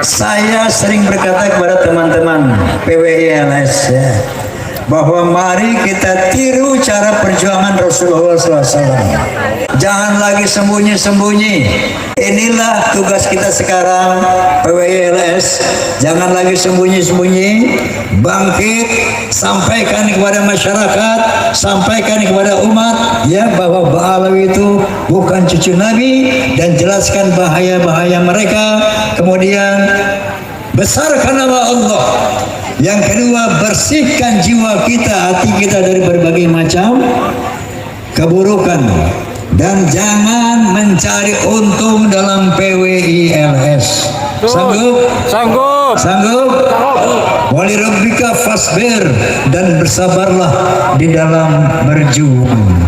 Saya sering berkata kepada teman-teman PWILS ya, bahwa mari kita tiru cara perjuangan Rasulullah SAW. Jangan lagi sembunyi-sembunyi. Inilah tugas kita sekarang PWILS. Jangan lagi sembunyi-sembunyi. Bangkit, sampaikan kepada masyarakat, sampaikan kepada umat ya bahwa Ba'alawi itu bukan cucu Nabi, dan jelaskan bahaya-bahaya mereka. Kemudian besarkan nama Allah. Yang kedua, bersihkan jiwa kita, hati kita dari berbagai macam keburukan, dan jangan mencari untung dalam PWILS. Sanggup? Sanggup. Sanggup? Wali rabbika fasbir, dan bersabarlah di dalam berjuang.